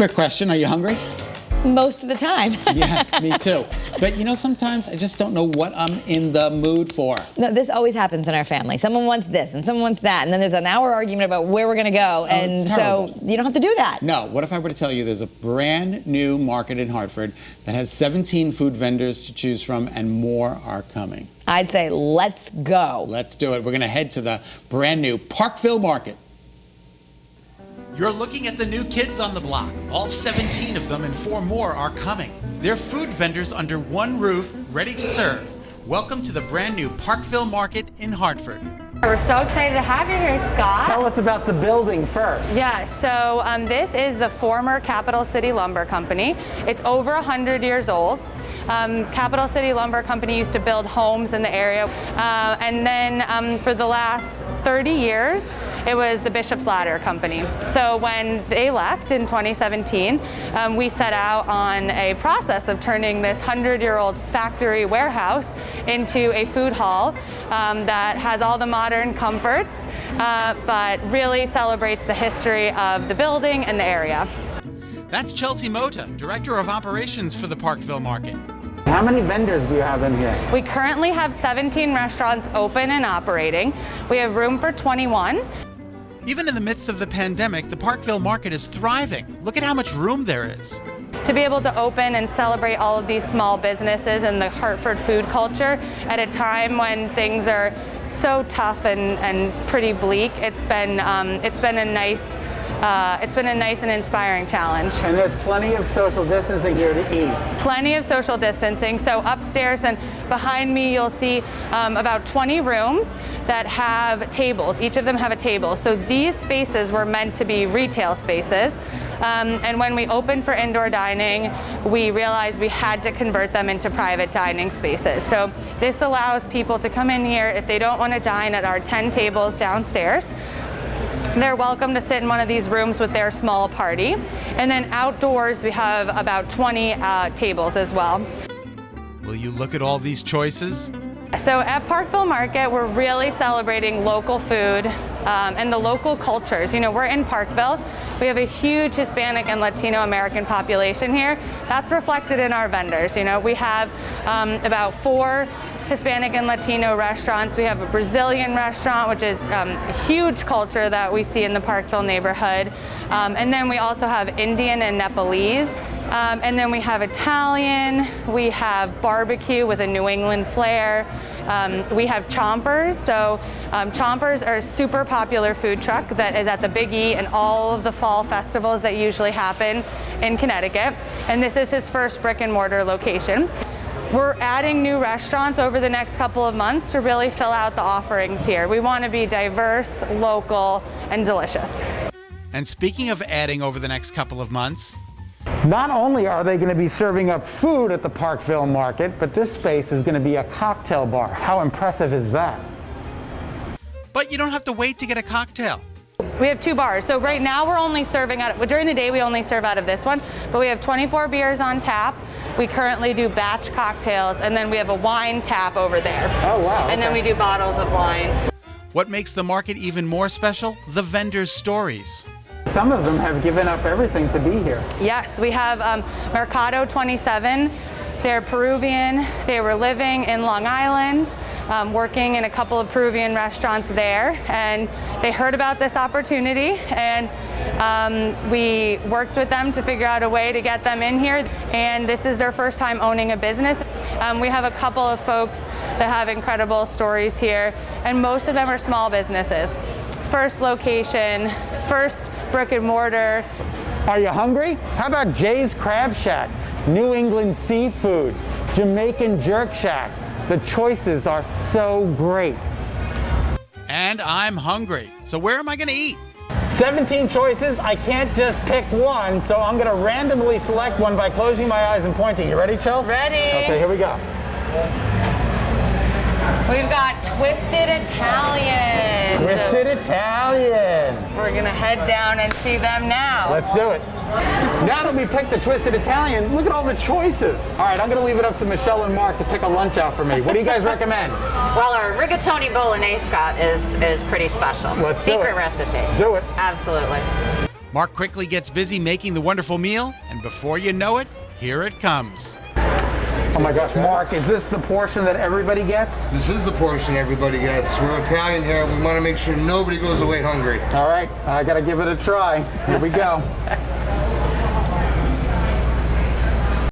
Quick question, are you hungry? Most of the time. Yeah, me too. But you know, sometimes I just don't know what I'm in the mood for. No, this always happens in our family. Someone wants this and someone wants that, and then there's an hour argument about where we're gonna go, and so you don't have to do that. No, what if I were to tell you there's a brand new market in Hartford that has 17 food vendors to choose from, and more are coming? I'd say let's go. Let's do it. We're gonna head to the brand new Parkville Market. You're looking at the new kids on the block. All 17 of them and 4 more are coming. They're food vendors under one roof, ready to serve. Welcome to the brand new Parkville Market in Hartford. We're so excited to have you here, Scott. Tell us about the building first. Yeah, so this is the former Capital City Lumber Company. It's over 100 years old. Capital City Lumber Company used to build homes in the area, and then for the last 30 years, it was the Bishop's Ladder Company. So when they left in 2017, we set out on a process of turning this 100-year-old factory warehouse into a food hall that has all the modern comforts, but really celebrates the history of the building and the area. That's Chelsea Mota, Director of Operations for the Parkville Market. How many vendors do you have in here? We currently have 17 restaurants open and operating. We have room for 21. Even in the midst of the pandemic, the Parkville Market is thriving. Look at how much room there is. To be able to open and celebrate all of these small businesses and the Hartford food culture at a time when things are so tough and pretty bleak, it's been a nice and inspiring challenge. And there's plenty of social distancing here to eat. Plenty of social distancing. So upstairs and behind me, you'll see about 20 rooms that have tables. Each of them have a table. So these spaces were meant to be retail spaces. And when we opened for indoor dining, we realized we had to convert them into private dining spaces. So this allows people to come in here if they don't want to dine at our 10 tables downstairs. They're welcome to sit in one of these rooms with their small party. And then outdoors, we have about 20 tables as well. Will you look at all these choices? So at Parkville Market, we're really celebrating local food and the local cultures. You know, we're in Parkville. We have a huge Hispanic and Latino American population here. That's reflected in our vendors. You know, we have about 4 Hispanic and Latino restaurants. We have a Brazilian restaurant, which is a huge culture that we see in the Parkville neighborhood. And then we also have Indian and Nepalese. And then we have Italian, we have barbecue with a New England flair. We have Chompers. So Chompers are a super popular food truck that is at the Big E and all of the fall festivals that usually happen in Connecticut. And this is his first brick and mortar location. We're adding new restaurants over the next couple of months to really fill out the offerings here. We want to be diverse, local, and delicious. And speaking of adding over the next couple of months, Not only are they going to be serving up food at the Parkville Market, but this space is going to be a cocktail bar. How impressive is that? but you don't have to wait to get a cocktail. We have 2 bars. So right now we're only serving out, during the day we only serve out of this one, but we have 24 beers on tap. We currently do batch cocktails, and then we have a wine tap over there. Oh, wow. And then we do bottles of wine. What makes the market even more special? The vendors' stories. Some of them have given up everything to be here. Yes, we have Mercado 27. They're Peruvian. They were living in Long Island, working in a couple of Peruvian restaurants there, and they heard about this opportunity, and we worked with them to figure out a way to get them in here, and this is their first time owning a business. We have a couple of folks that have incredible stories here, and most of them are small businesses. First location, first brick and mortar. Are you hungry? How about Jay's Crab Shack, New England Seafood, Jamaican Jerk Shack? The choices are so great. And I'm hungry. So where am I going to eat? 17 choices. I can't just pick one, so I'm going to randomly select one by closing my eyes and pointing. You ready, Chelsea? Ready. Okay, here we go. We've got Twisted Italian. Twisted Italian. We're gonna head down and see them now. Let's do it. Now that we picked the Twisted Italian, look at all the choices. All right, I'm gonna leave it up to Michelle and Mark to pick a lunch out for me. What do you guys recommend? Well, our Rigatoni Bolognese, Scot, is pretty special. Let's do it. Secret recipe. Do it. Absolutely. Mark quickly gets busy making the wonderful meal, and before you know it, here it comes. Oh my gosh, Mark, is this the portion that everybody gets? This is the portion everybody gets. We're Italian here. We want to make sure nobody goes away hungry. All right, I gotta give it a try. Here we go.